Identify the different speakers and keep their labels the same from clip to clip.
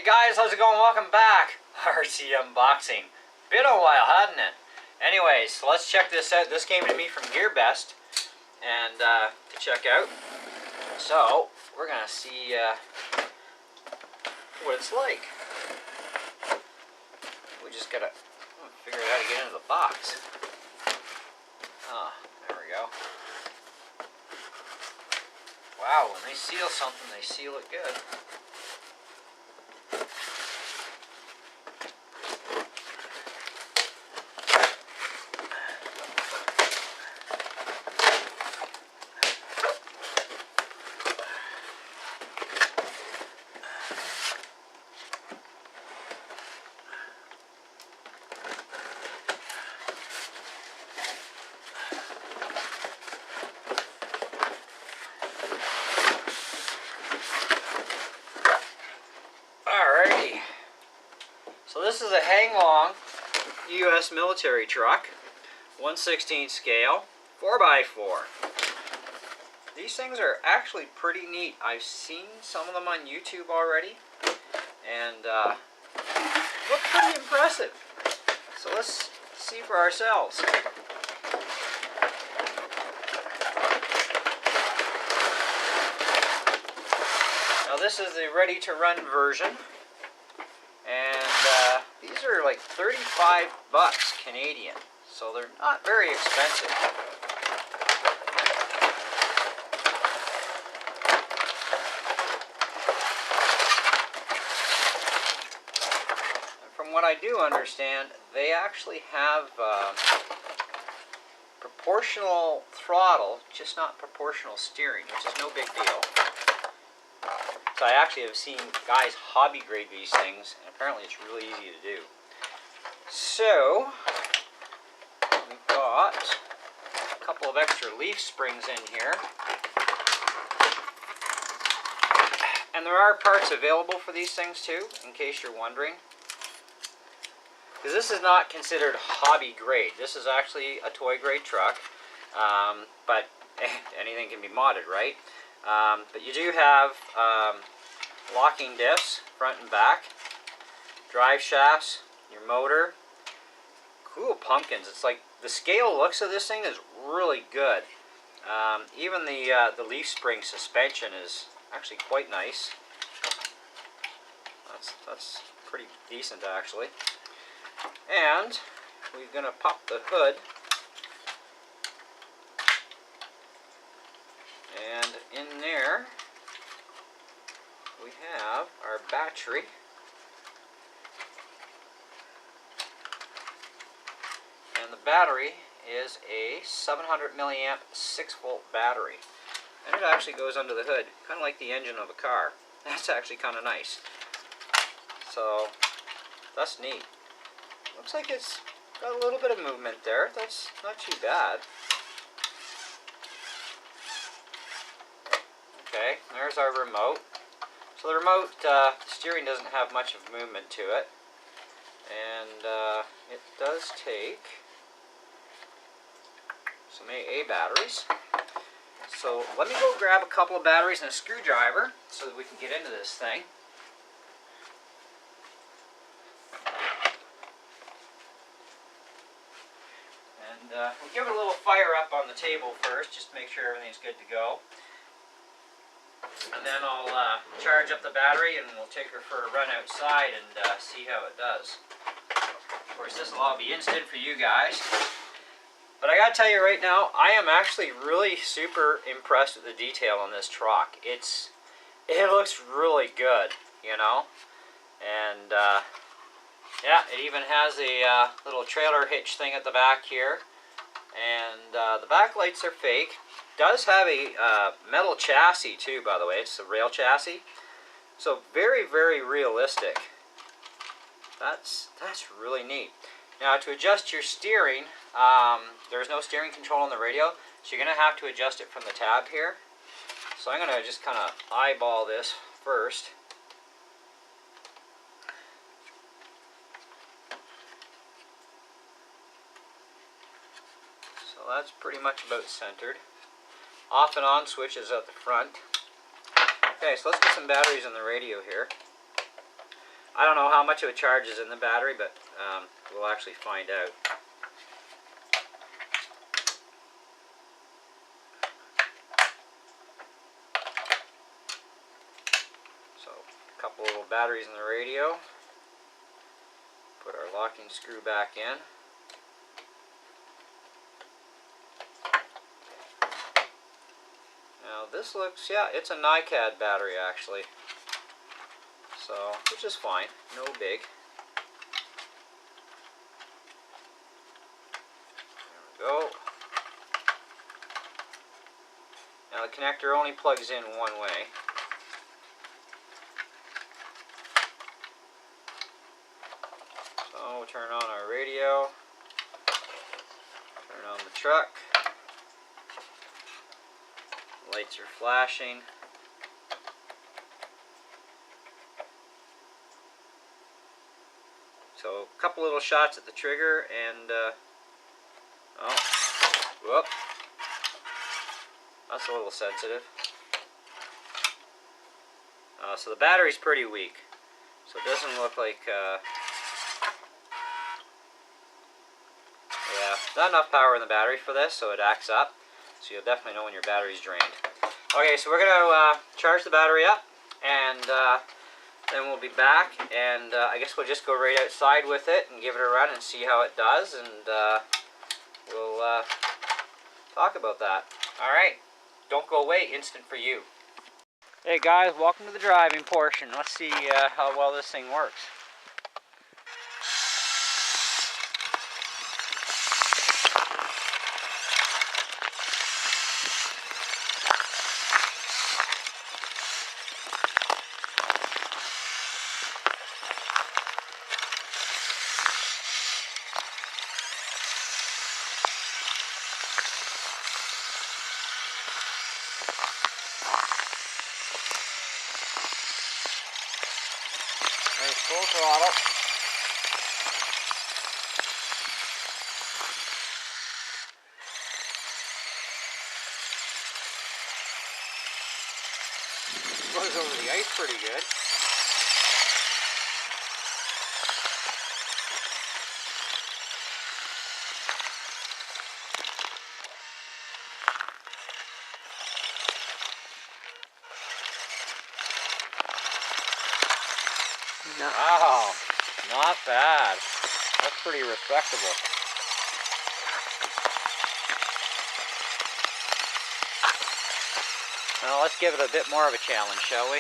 Speaker 1: Hey guys, how's it going? Welcome back. RC unboxing. Been a while, hadn't it? Anyways, so let's check this out. This came to me from Gearbest and to check out. So we're gonna see what it's like. We just gotta figure out how to get into the box. There we go. Wow, when they seal something, they seal it good. So this is a Heng U.S. military truck, 1/16 scale, 4x4. These things are actually pretty neat. I've seen some of them on YouTube already, and look pretty impressive. So let's see for ourselves. Now this is the ready-to-run version. And these are like 35 bucks Canadian, so they're not very expensive. And from what I do understand, they actually have proportional throttle, just not proportional steering, which is no big deal. So I actually have seen guys hobby grade these things, and apparently it's really easy to do. So we've got a couple of extra leaf springs in here, and there are parts available for these things too, in case you're wondering. Because this is not considered hobby grade. This is actually a toy grade truck, but anything can be modded, right? But you do have locking diffs, front and back, drive shafts, your motor, cool pumpkins. It's like the scale looks of this thing is really good. Even the leaf spring suspension is actually quite nice. That's pretty decent actually. And we're gonna pop the hood. And in there, we have our battery. And the battery is a 700 milliamp 6-volt battery. And it actually goes under the hood, kind of like the engine of a car. That's actually kind of nice. So, that's neat. Looks like it's got a little bit of movement there. That's not too bad. Okay, there's our remote. So the remote steering doesn't have much of movement to it, and it does take some AA batteries. So let me go grab a couple of batteries and a screwdriver so that we can get into this thing. And we'll give it a little fire up on the table first, just to make sure everything's good to go. And then I'll charge up the battery and we'll take her for a run outside and see how it does. Of course, this will all be instant for you guys. But I gotta tell you right now, I am actually really super impressed with the detail on this truck. It looks really good, you know. And yeah, it even has a little trailer hitch thing at the back here. And the back lights are fake. Does have a metal chassis too, by the way. It's a rail chassis, so very, very realistic. That's really neat. Now to adjust your steering, there's no steering control on the radio, so you're gonna have to adjust it from the tab here. So I'm gonna just kind of eyeball this first. So that's pretty much about centered. Off and on switches at the front. Okay, so let's get some batteries in the radio here. I don't know how much of a charge is in the battery, but we'll actually find out. So, a couple little batteries in the radio. Put our locking screw back in. Now this looks, yeah, it's a NiCad battery actually. So, which is fine, no big. There we go. Now the connector only plugs in one way. So we'll turn on our radio, turn on the truck. Lights are flashing. So a couple little shots at the trigger and oh, whoop, that's a little sensitive. So the battery's pretty weak, so it doesn't look like yeah, not enough power in the battery for this, so it acts up. So you'll definitely know when your battery's drained. Okay, so we're gonna charge the battery up, and then we'll be back, and I guess we'll just go right outside with it and give it a run and see how it does, and we'll talk about that. Alright, don't go away, instant for you. Hey guys, welcome to the driving portion. Let's see how well this thing works. Full throttle. Goes over the ice pretty good. Wow, not bad. That's pretty respectable. Now let's give it a bit more of a challenge, shall we?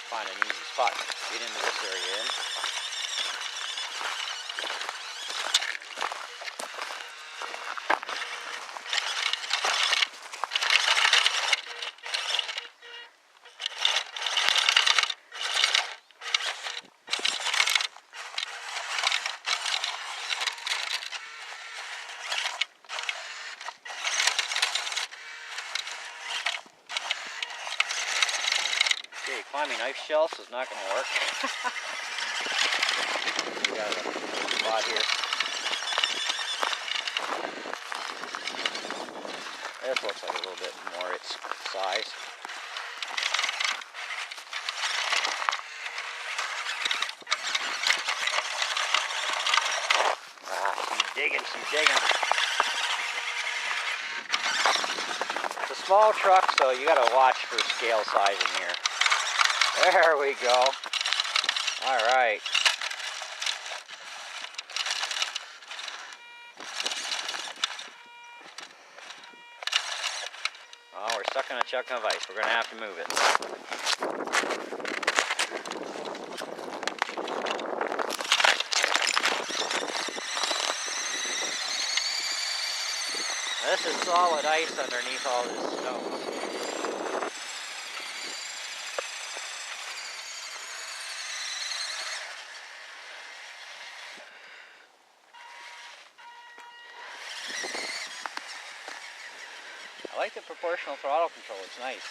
Speaker 1: Find an easy spot to get into this area in. Okay, climbing ice shelves is not going to work. We got a spot here. This looks like a little bit more its size. Ah, she's digging, she's digging. It's a small truck, so you got to watch for scale size in here. There we go. All right. Oh, we're stuck in a chunk of ice. We're going to have to move it. This is solid ice underneath all this snow. I like the proportional throttle control, it's nice.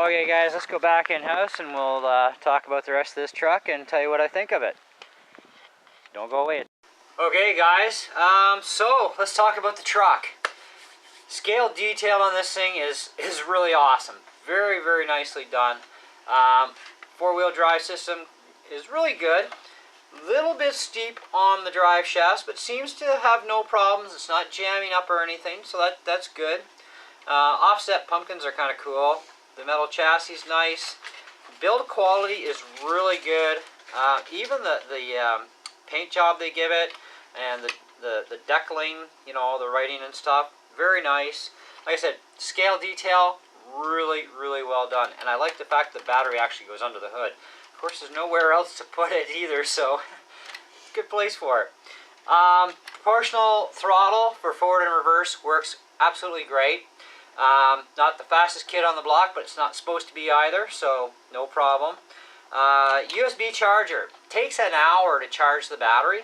Speaker 1: Okay guys, let's go back in-house and we'll talk about the rest of this truck and tell you what I think of it. Don't go away. Okay guys, so let's talk about the truck. Scale detail on this thing is really awesome. Very, very nicely done. Four-wheel drive system is really good. Little bit steep on the drive shafts, but seems to have no problems. It's not jamming up or anything, so that's good. Offset pumpkins are kind of cool. The metal chassis is nice. Build quality is really good. Even the paint job they give it, and the deckling, you know, all the writing and stuff, very nice. Like I said, scale detail, really, really well done. And I like the fact the battery actually goes under the hood. Of course, there's nowhere else to put it either, so good place for it. Proportional throttle for forward and reverse works absolutely great. Not the fastest kit on the block, but it's not supposed to be either, so no problem. USB charger. Takes an hour to charge the battery.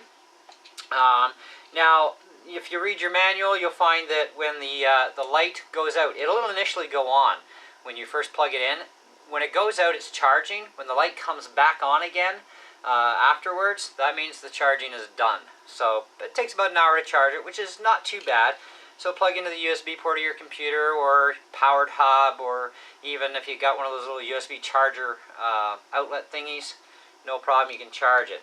Speaker 1: Now, if you read your manual, you'll find that when the light goes out, it'll initially go on when you first plug it in. When it goes out, it's charging. When the light comes back on again afterwards, that means the charging is done. So it takes about an hour to charge it, which is not too bad. So plug into the USB port of your computer or powered hub, or even if you got one of those little USB charger outlet thingies, no problem, you can charge it.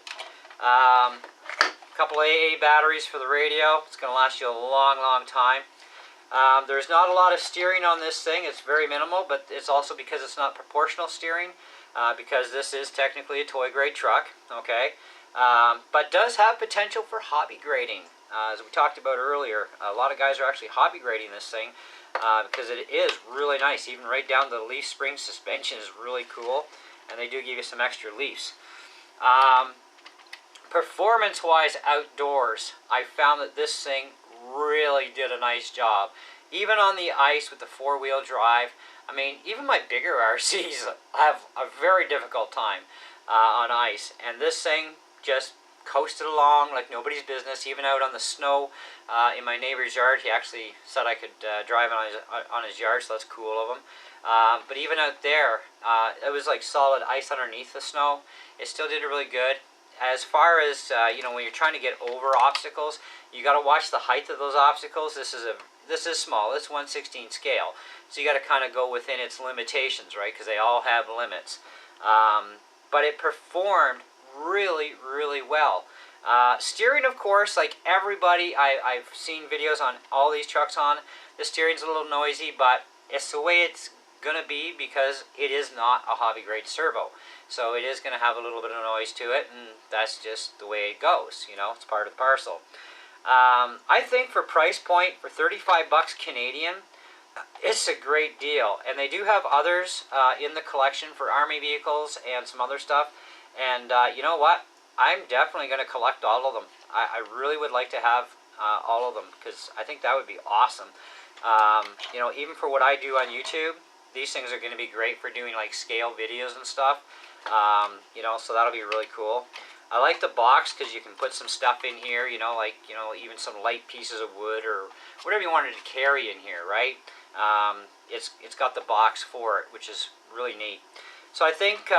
Speaker 1: Couple AA batteries for the radio. It's going to last you a long, long time. There's not a lot of steering on this thing. It's very minimal, but it's also because it's not proportional steering, because this is technically a toy grade truck, okay? But does have potential for hobby grading. As we talked about earlier, a lot of guys are actually hobby grading this thing because it is really nice. Even right down to the leaf spring suspension is really cool, and they do give you some extra leaves. Performance-wise outdoors, I found that this thing really did a nice job. Even on the ice with the four-wheel drive, I mean, even my bigger RCs have a very difficult time on ice, and this thing just coasted along like nobody's business. Even out on the snow in my neighbor's yard, he actually said I could drive on his yard, so that's cool of him. But even out there, it was like solid ice underneath the snow. It still did really good. As far as you know, when you're trying to get over obstacles, you got to watch the height of those obstacles. This is small. It's 1/16 scale, so you got to kind of go within its limitations, right? Because they all have limits. But it performed really, really well. Steering, of course, like everybody, I've seen videos on all these trucks on. The steering's a little noisy, but it's the way it's going to be because it is not a hobby grade servo. So it is going to have a little bit of noise to it, and that's just the way it goes. You know, it's part of the parcel. I think for price point, for 35 bucks Canadian, it's a great deal. And they do have others in the collection for Army vehicles and some other stuff. And you know what? I'm definitely going to collect all of them. I really would like to have all of them because I think that would be awesome. You know, even for what I do on YouTube, these things are going to be great for doing like scale videos and stuff. You know, so that'll be really cool. I like the box because you can put some stuff in here, you know, like, you know, even some light pieces of wood or whatever you wanted to carry in here, right? It's got the box for it, which is really neat. So I think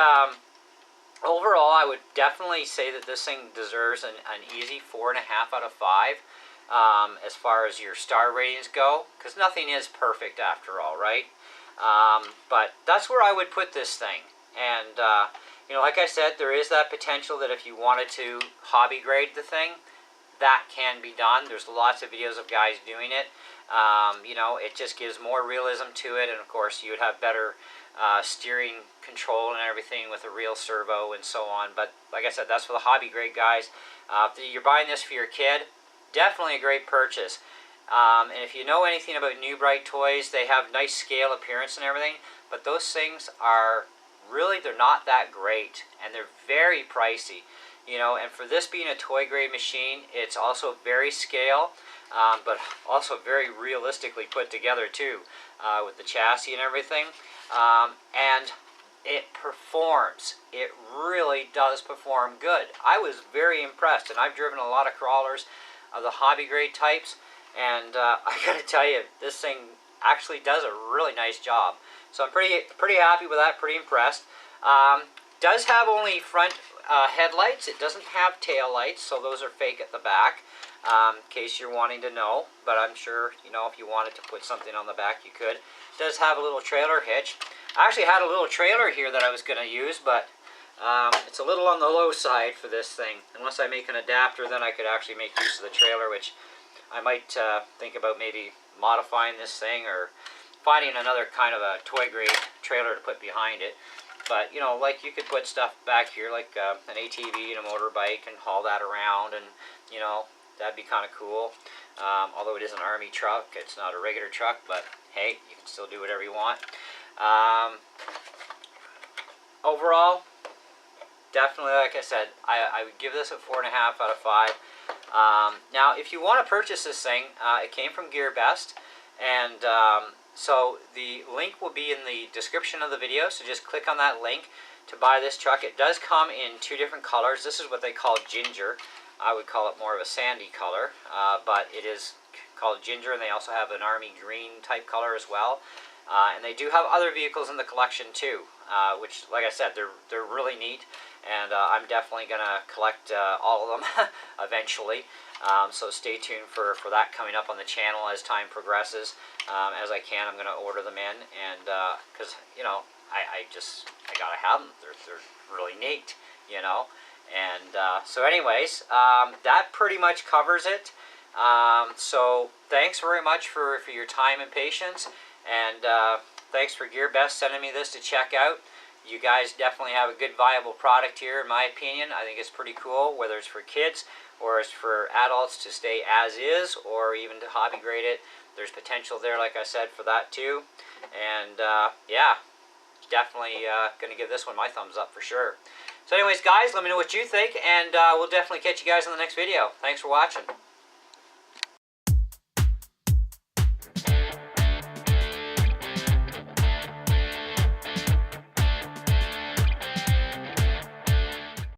Speaker 1: overall, I would definitely say that this thing deserves an easy 4.5 out of 5 as far as your star ratings go, because nothing is perfect after all, right? But that's where I would put this thing. And you know, like I said, there is that potential that if you wanted to hobby grade the thing, that can be done. There's lots of videos of guys doing it. You know, it just gives more realism to it, and of course you would have better steering control and everything with a real servo and so on. But like I said, that's for the hobby grade guys. If you're buying this for your kid, definitely a great purchase. And if you know anything about New Bright toys, they have nice scale appearance and everything, but those things are really, they're not that great, and they're very pricey, you know. And for this being a toy grade machine, it's also very scale, but also very realistically put together too, with the chassis and everything. And it performs. It really does perform good. I was very impressed, and I've driven a lot of crawlers of the hobby grade types, and I gotta tell you, this thing actually does a really nice job. So I'm pretty happy with that, pretty impressed. Does have only front headlights. It doesn't have tail lights, so those are fake at the back, in case you're wanting to know. But I'm sure, you know, if you wanted to put something on the back, you could. It does have a little trailer hitch. I actually had a little trailer here that I was going to use, but it's a little on the low side for this thing. Unless I make an adapter, then I could actually make use of the trailer, which I might think about maybe modifying this thing or finding another kind of a toy grade trailer to put behind it. But, you know, like you could put stuff back here, like an ATV and a motorbike, and haul that around, and, you know, that'd be kind of cool. Although it is an army truck, it's not a regular truck, but hey, you can still do whatever you want. Overall, definitely, like I said, I would give this a 4.5 out of 5. Now, if you want to purchase this thing, it came from Gearbest, and so the link will be in the description of the video, so just click on that link to buy this truck. It does come in 2 different colors. This is what they call ginger. I would call it more of a sandy color, but it is called ginger, and they also have an army green type color as well. And they do have other vehicles in the collection too, which, like I said, they're really neat, and I'm definitely going to collect all of them eventually. So stay tuned for that coming up on the channel as time progresses. As I can, I'm going to order them in, and because, you know, I gotta have them. They're really neat, you know. And so anyways, that pretty much covers it. So thanks very much for your time and patience, and thanks for Gearbest sending me this to check out. You guys definitely have a good viable product here, in my opinion. I think it's pretty cool, whether it's for kids or it's for adults to stay as is, or even to hobby grade it. There's potential there, like I said, for that too. And yeah, definitely going to give this one my thumbs up for sure. So anyways, guys, let me know what you think, and we'll definitely catch you guys in the next video. Thanks for watching.